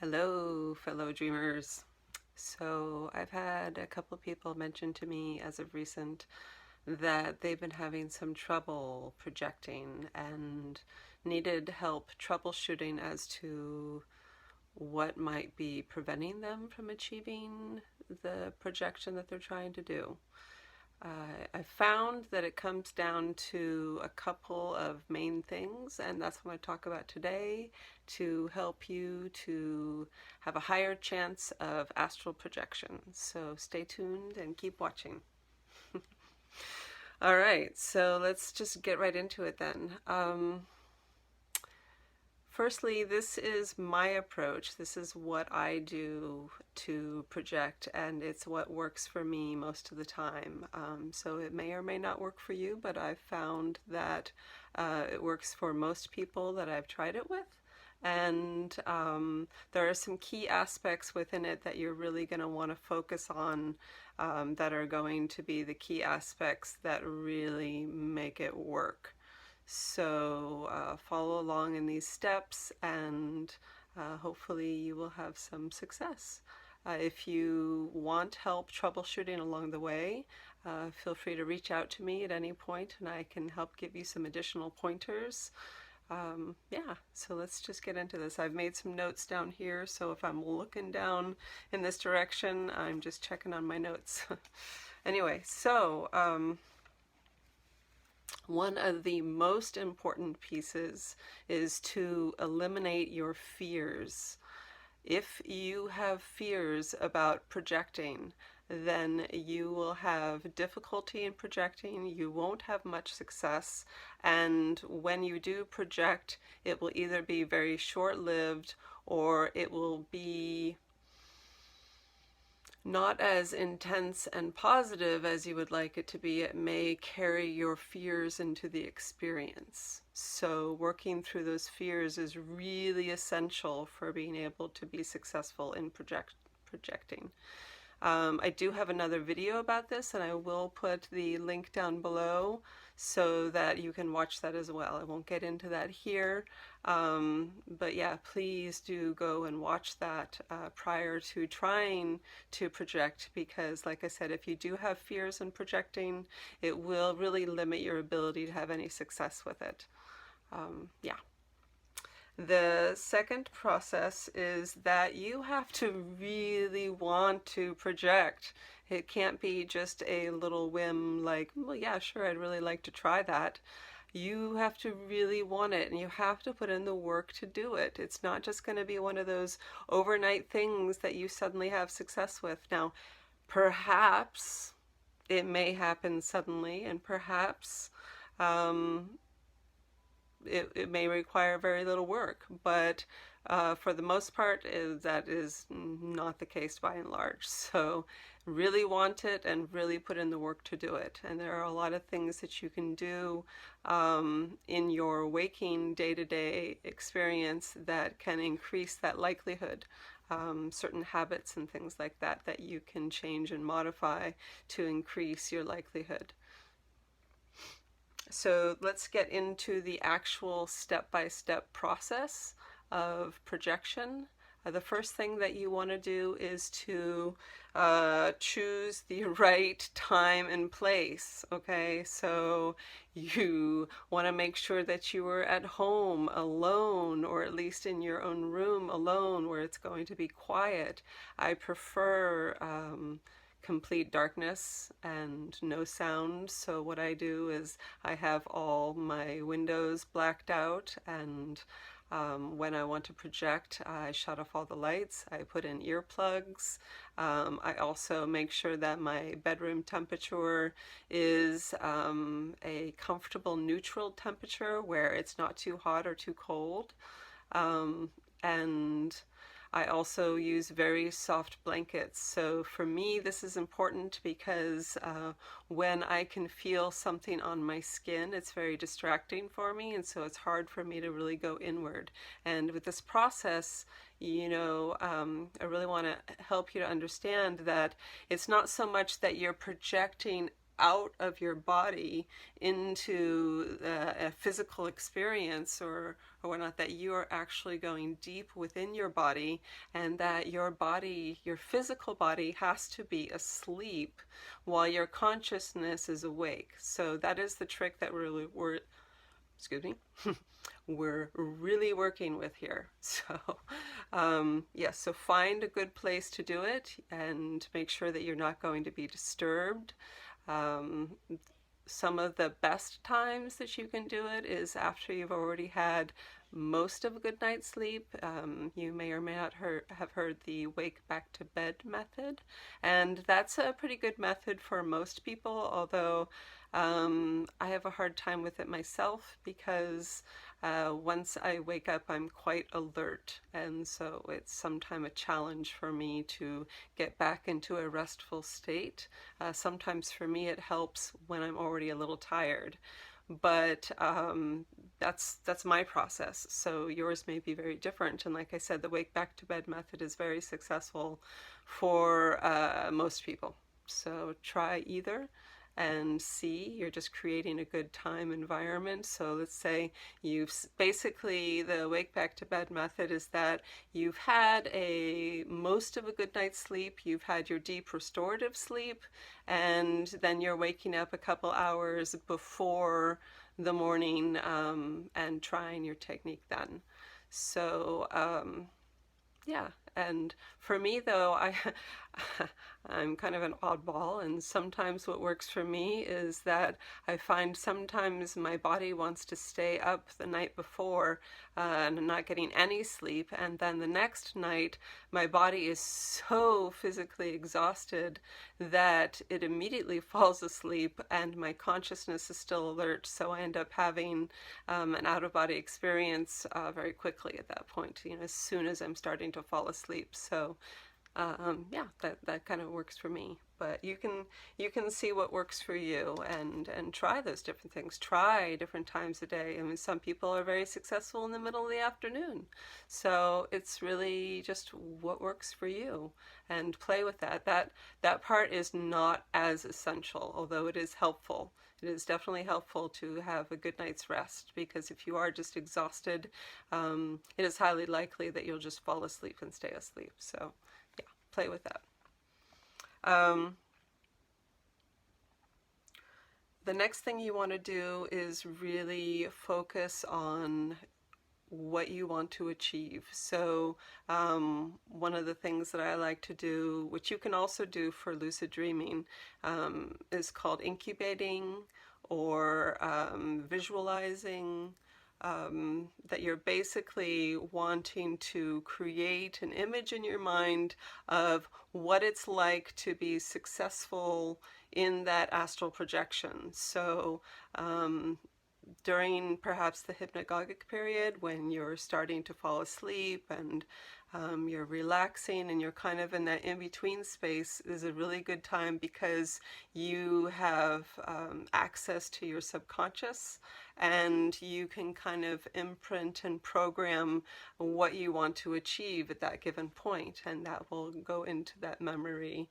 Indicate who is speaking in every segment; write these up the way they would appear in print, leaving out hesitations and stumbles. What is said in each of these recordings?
Speaker 1: Hello, fellow dreamers. So, I've had a couple of people mention to me as of recent that they've been having some trouble projecting and needed help troubleshooting as to what might be preventing them from achieving the projection that they're trying to do. I found that it comes down to a couple of main things, and that's what I'm going to talk about today to help you to have a higher chance of astral projection. So stay tuned and keep watching. All right, so let's just get right into it then. Firstly, this is my approach. This is what I do to project, and it's what works for me most of the time. So it may or may not work for you, but I've found that it works for most people that I've tried it with. And there are some key aspects within it that you're really going to want to focus on that are going to be the key aspects that really make it work. So follow along in these steps and hopefully you will have some success. If you want help troubleshooting along the way, feel free to reach out to me at any point and I can help give you some additional pointers. Yeah, so let's just get into this. I've made some notes down here, so if I'm looking down in this direction, I'm just checking on my notes. Anyway, so one of the most important pieces is to eliminate your fears. If you have fears about projecting, then you will have difficulty in projecting, you won't have much success, and when you do project, it will either be very short-lived or it will be not as intense and positive as you would like it to be. It may carry your fears into the experience. So working through those fears is really essential for being able to be successful in projecting. I do have another video about this and I will put the link down below so that you can watch that as well. I won't get into that here, but yeah, please do go and watch that prior to trying to project, because like I said, if you do have fears in projecting, it will really limit your ability to have any success with it. Yeah. The second process is that you have to really want to project. It can't be just a little whim like, well, yeah, sure, I'd really like to try that. You have to really want it and you have to put in the work to do it. It's not just going to be one of those overnight things that you suddenly have success with. Now, perhaps it may happen suddenly, and perhaps it may require very little work, but for the most part, that is not the case by and large. So really want it and really put in the work to do it. And there are a lot of things that you can do in your waking day-to-day experience that can increase that likelihood. Certain habits and things like that that you can change and modify to increase your likelihood. So let's get into the actual step-by-step process of projection. The first thing that you want to do is to choose the right time and place. Okay, so you want to make sure that you are at home alone, or at least in your own room alone where it's going to be quiet. I prefer complete darkness and no sound. So what I do is I have all my windows blacked out, and when I want to project, I shut off all the lights. I put in earplugs. I also make sure that my bedroom temperature is a comfortable neutral temperature where it's not too hot or too cold. And I also use very soft blankets. So for me, this is important because when I can feel something on my skin, it's very distracting for me, and so it's hard for me to really go inward. And with this process, I really want to help you to understand that it's not so much that you're projecting out of your body into a physical experience or whatnot, that you are actually going deep within your body, and that your body, your physical body, has to be asleep while your consciousness is awake. So that is the trick that we're excuse me, we're really working with here. So, yes, so find a good place to do it and make sure that you're not going to be disturbed. Um, some of the best times that you can do it is after you've already had most of a good night's sleep. You may or may not have heard the wake back to bed method, and that's a pretty good method for most people, although I have a hard time with it myself because once I wake up, I'm quite alert, and so it's sometimes a challenge for me to get back into a restful state. Sometimes for me, it helps when I'm already a little tired, but that's my process. So yours may be very different. And like I said, the wake back to bed method is very successful for most people. So try either and see. You're just creating a good time environment. So let's say you've basically, the wake back to bed method is that you've had most of a good night's sleep, you've had your deep restorative sleep, and then you're waking up a couple hours before the morning and trying your technique then. So yeah, and for me though, I'm kind of an oddball, and sometimes what works for me is that I find sometimes my body wants to stay up the night before and I'm not getting any sleep, and then the next night my body is so physically exhausted that it immediately falls asleep and my consciousness is still alert, so I end up having an out-of-body experience very quickly at that point, as soon as I'm starting to fall asleep. So yeah, that kind of works for me. But you can see what works for you and try those different things. Try different times a day. I mean, some people are very successful in the middle of the afternoon. So it's really just what works for you, and play with that. That part is not as essential, although it is helpful. It is definitely helpful to have a good night's rest, because if you are just exhausted, it is highly likely that you'll just fall asleep and stay asleep. So yeah, play with that. The next thing you want to do is really focus on what you want to achieve. So one of the things that I like to do, which you can also do for lucid dreaming, is called incubating or visualizing. That you're basically wanting to create an image in your mind of what it's like to be successful in that astral projection. So during perhaps the hypnagogic period, when you're starting to fall asleep and you're relaxing and you're kind of in that in-between space, is a really good time because you have access to your subconscious, and you can kind of imprint and program what you want to achieve at that given point, and that will go into that memory.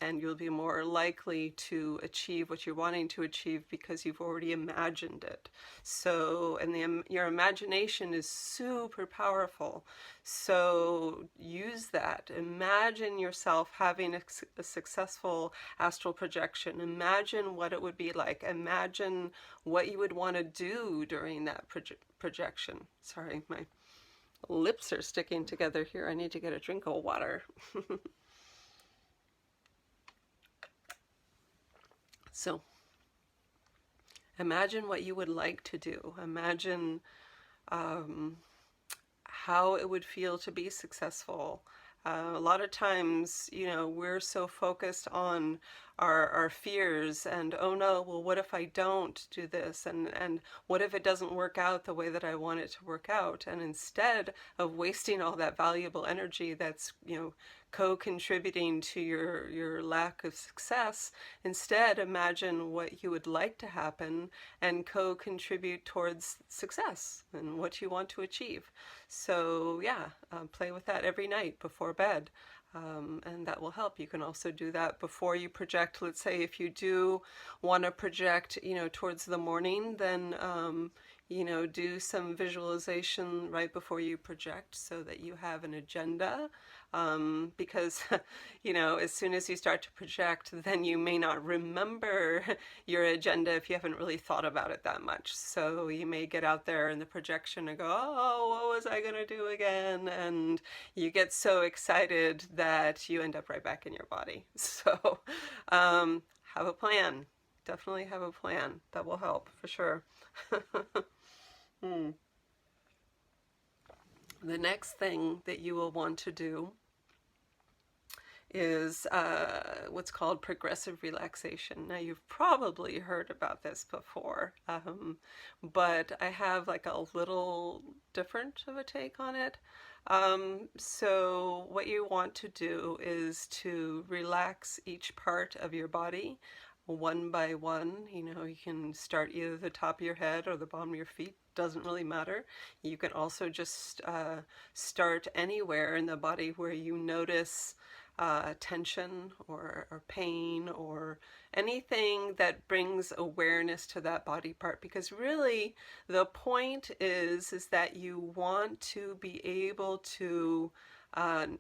Speaker 1: And you'll be more likely to achieve what you're wanting to achieve because you've already imagined it. So, and your imagination is super powerful. So use that. Imagine yourself having a successful astral projection. Imagine what it would be like. Imagine what you would want to do during that projection. Sorry, my lips are sticking together here. I need to get a drink of water. So imagine what you would like to do. Imagine how it would feel to be successful. A lot of times, we're so focused on our fears and, oh no, well, what if I don't do this? And what if it doesn't work out the way that I want it to work out? And instead of wasting all that valuable energy that's, co-contributing to your lack of success, instead imagine what you would like to happen and co-contribute towards success and what you want to achieve. So yeah, play with that every night before bed. And that will help. You can also do that before you project. Let's say if you do want to project, towards the morning, then, do some visualization right before you project so that you have an agenda. Because, as soon as you start to project, then you may not remember your agenda if you haven't really thought about it that much. So you may get out there in the projection and go, oh, what was I going to do again? And you get so excited that you end up right back in your body. So have a plan. Definitely have a plan. That will help for sure. Hmm. The next thing that you will want to do is what's called progressive relaxation. Now, you've probably heard about this before, but I have like a little different of a take on it. So what you want to do is to relax each part of your body one by one. You can start either the top of your head or the bottom of your feet. Doesn't really matter. You can also just start anywhere in the body where you notice tension or pain or anything that brings awareness to that body part, because really the point is that you want to be able to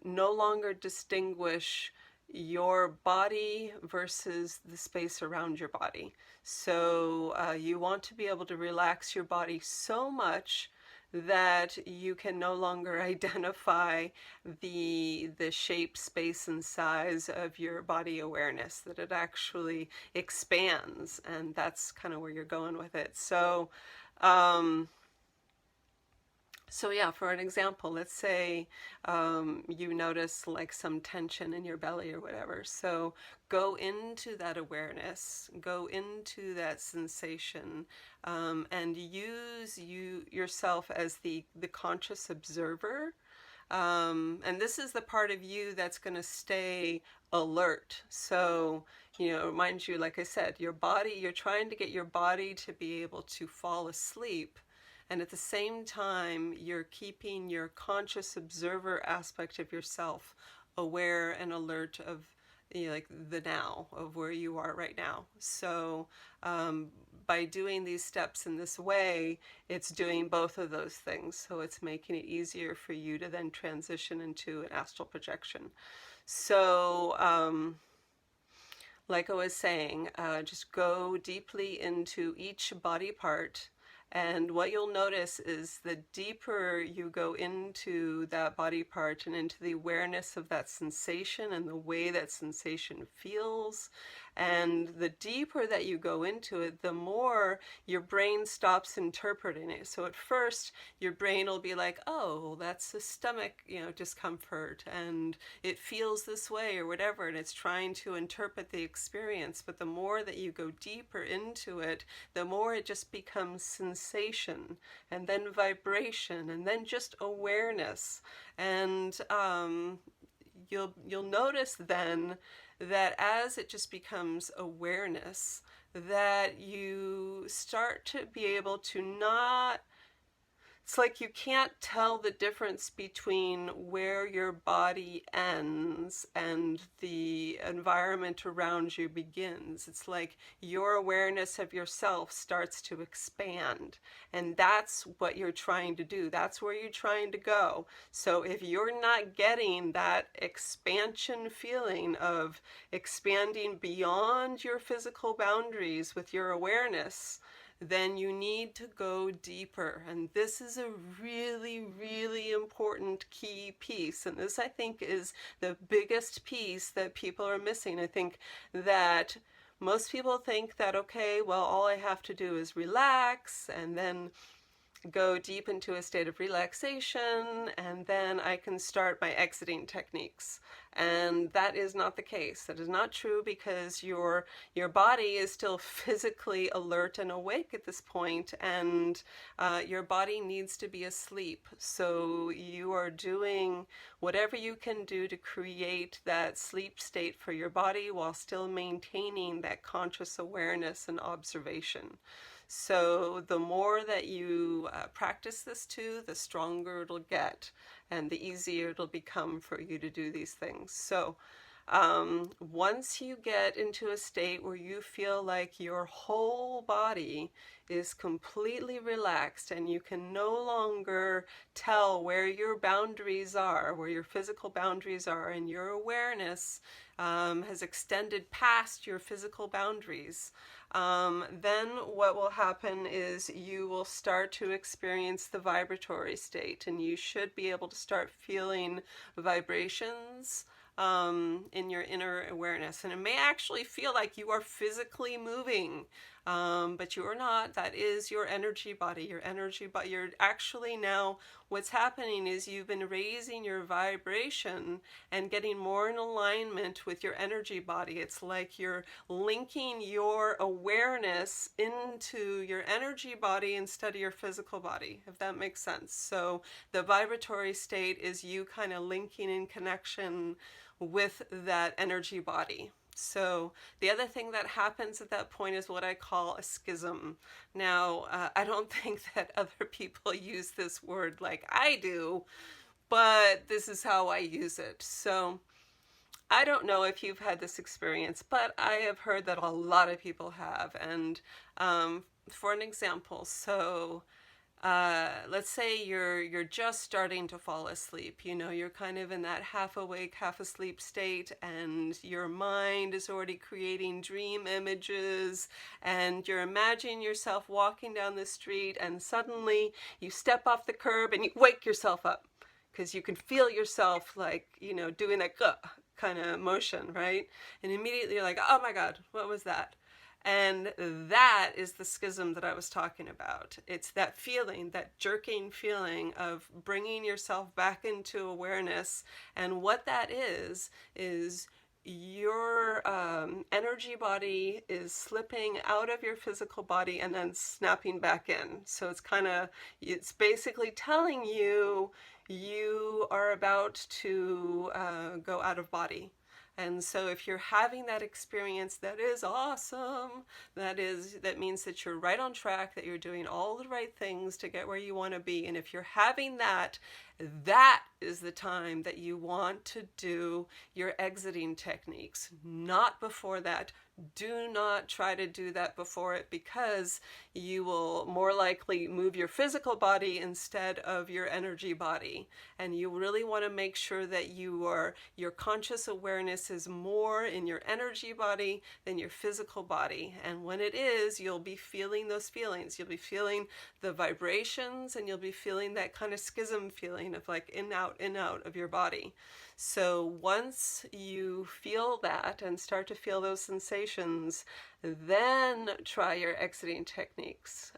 Speaker 1: no longer distinguish your body versus the space around your body. So you want to be able to relax your body so much that you can no longer identify the shape, space, and size of your body awareness, that it actually expands, and that's kind of where you're going with it. So yeah, for an example, let's say you notice like some tension in your belly or whatever. So go into that awareness, go into that sensation, and use yourself as the conscious observer. And this is the part of you that's going to stay alert. So, mind you, like I said, your body, you're trying to get your body to be able to fall asleep. And at the same time, you're keeping your conscious observer aspect of yourself aware and alert of like the now, of where you are right now. So by doing these steps in this way, it's doing both of those things. So it's making it easier for you to then transition into an astral projection. So like I was saying, just go deeply into each body part. And what you'll notice is the deeper you go into that body part and into the awareness of that sensation and the way that sensation feels, and the deeper that you go into it, the more your brain stops interpreting it. So at first, your brain will be like, oh, that's a stomach, discomfort, and it feels this way or whatever, and it's trying to interpret the experience. But the more that you go deeper into it, the more it just becomes sensation, and then vibration, and then just awareness. And you'll notice then that as it just becomes awareness, that you start to be able to not, it's like you can't tell the difference between where your body ends and the environment around you begins. It's like your awareness of yourself starts to expand, and that's what you're trying to do. That's where you're trying to go. So if you're not getting that expansion feeling of expanding beyond your physical boundaries with your awareness, then you need to go deeper. And this is a really, really important key piece. And this, I think, is the biggest piece that people are missing. I think that most people think that, okay, well, all I have to do is relax and then go deep into a state of relaxation, and then I can start my exiting techniques. And that is not the case. That is not true, because your body is still physically alert and awake at this point, and your body needs to be asleep. So you are doing whatever you can do to create that sleep state for your body while still maintaining that conscious awareness and observation. So the more that you practice this too, the stronger it'll get and the easier it'll become for you to do these things. So once you get into a state where you feel like your whole body is completely relaxed and you can no longer tell where your boundaries are, where your physical boundaries are, and your awareness has extended past your physical boundaries, then what will happen is you will start to experience the vibratory state, and you should be able to start feeling vibrations in your inner awareness. And it may actually feel like you are physically moving, but you are not. That is your energy body. Your energy body. You're actually now, what's happening is you've been raising your vibration and getting more in alignment with your energy body. It's like you're linking your awareness into your energy body instead of your physical body, if that makes sense. So the vibratory state is you kind of linking in connection with that energy body. So the other thing that happens at that point is what I call a schism. Now, I don't think that other people use this word like I do, but this is how I use it. So I don't know if you've had this experience, but I have heard that a lot of people have. And for an example, so let's say you're just starting to fall asleep. You know, you're kind of in that half awake, half asleep state, and your mind is already creating dream images, and you're imagining yourself walking down the street, and suddenly you step off the curb and you wake yourself up because you can feel yourself, like, you know, doing that kind of motion, right? And immediately you're like, oh my God, what was that? And that is the schism that I was talking about. It's that feeling, that jerking feeling of bringing yourself back into awareness. And what that is your energy body is slipping out of your physical body and then snapping back in. So it's basically telling you you are about to go out of body. And so if you're having that experience, that is awesome. That means that you're right on track, that you're doing all the right things to get where you want to be. And if you're having that, that is the time that you want to do your exiting techniques, not before that. Do not try to do that before it, because you will more likely move your physical body instead of your energy body. And you really want to make sure that your conscious awareness is more in your energy body than your physical body. And when it is, you'll be feeling those feelings. You'll be feeling the vibrations, and you'll be feeling that kind of schism feeling of like in out of your body. So once you feel that and start to feel those sensations, then try your exiting techniques.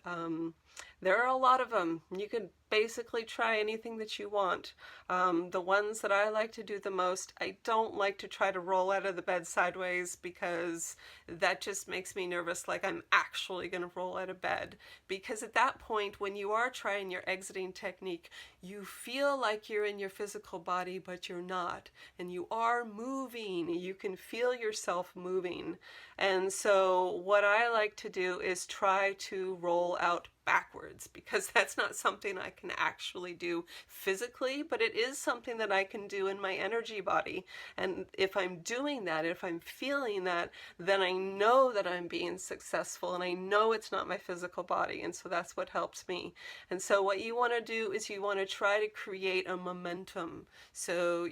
Speaker 1: There are a lot of them. You can basically try anything that you want. The ones that I like to do the most, I don't like to try to roll out of the bed sideways, because that just makes me nervous, like I'm actually going to roll out of bed. Because at that point, when you are trying your exiting technique, you feel like you're in your physical body, but you're not. And you are moving. You can feel yourself moving. And so what I like to do is try to roll out backwards, because that's not something I can actually do physically, but it is something that I can do in my energy body. And if I'm doing that, if I'm feeling that, then I know that I'm being successful, and I know it's not my physical body. And so that's what helps me. And so what you want to do is you want to try to create a momentum. So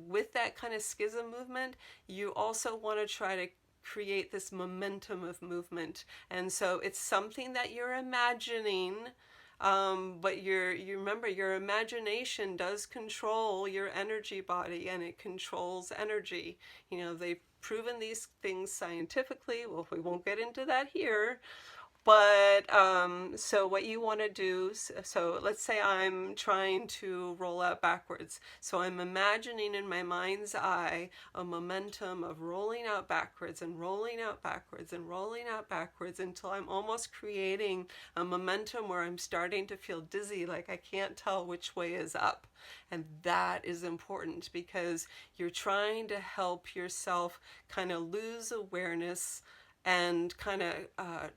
Speaker 1: with that kind of schism movement, you also want to try to create this momentum of movement. And so it's something that you're imagining, but you remember, your imagination does control your energy body, and it controls energy. You know, they've proven these things scientifically. Well, we won't get into that here. But so what you want to do, so let's say I'm trying to roll out backwards. So I'm imagining in my mind's eye a momentum of rolling out backwards and rolling out backwards and rolling out backwards until I'm almost creating a momentum where I'm starting to feel dizzy, like I can't tell which way is up. And that is important, because you're trying to help yourself kind of lose awareness and kind of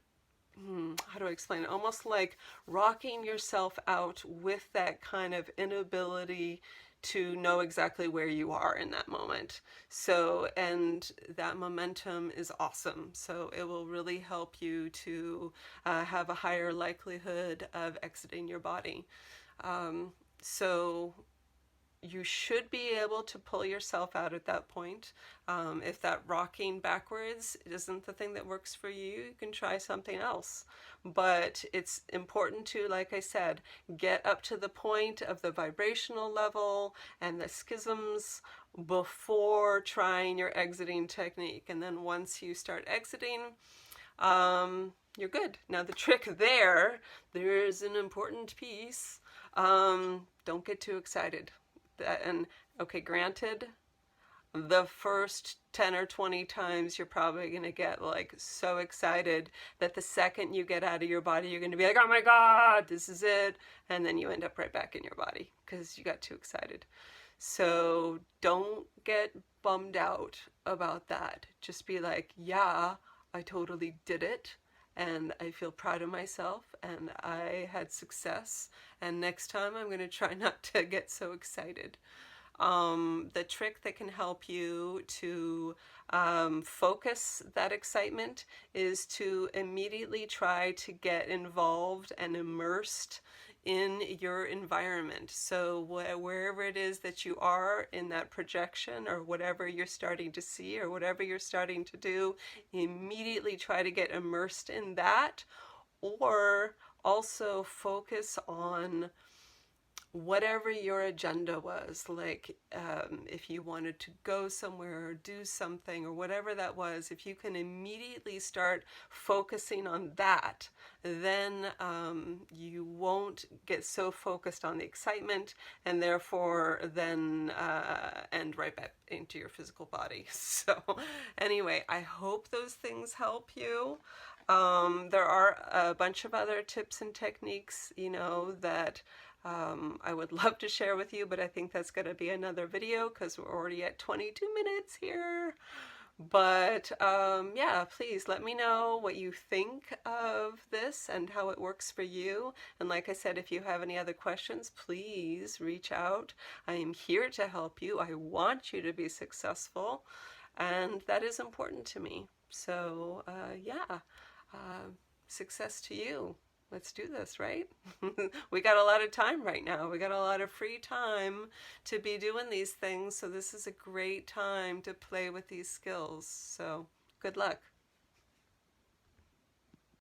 Speaker 1: how do I explain it? Almost like rocking yourself out with that kind of inability to know exactly where you are in that moment. So, and that momentum is awesome. So it will really help you to have a higher likelihood of exiting your body. So you should be able to pull yourself out at that point. If that rocking backwards isn't the thing that works for you, you can try something else. But it's important to, like I said, get up to the point of the vibrational level and the schisms before trying your exiting technique. And then once you start exiting, you're good. Now the trick there's an important piece. Don't get too excited. And okay, granted, the first 10 or 20 times you're probably going to get like so excited that the second you get out of your body, you're going to be like, oh my God, this is it. And then you end up right back in your body because you got too excited. So don't get bummed out about that. Just be like, yeah, I totally did it. And I feel proud of myself and I had success. And next time I'm going to try not to get so excited. The trick that can help you to focus that excitement is to immediately try to get involved and immersed in your environment. So wherever it is that you are in that projection or whatever you're starting to see or whatever you're starting to do, immediately try to get immersed in that, or also focus on whatever your agenda was, like if you wanted to go somewhere or do something or whatever that was, if you can immediately start focusing on that, then you won't get so focused on the excitement and therefore then end right back into your physical body. So anyway, I hope those things help you. There are a bunch of other tips and techniques, that I would love to share with you, but I think that's going to be another video because we're already at 22 minutes here. But yeah, please let me know what you think of this and how it works for you. And like I said, if you have any other questions, please reach out. I am here to help you. I want you to be successful, and that is important to me. So yeah, success to you. Let's do this, right? We got a lot of time right now. We got a lot of free time to be doing these things. So this is a great time to play with these skills. So good luck.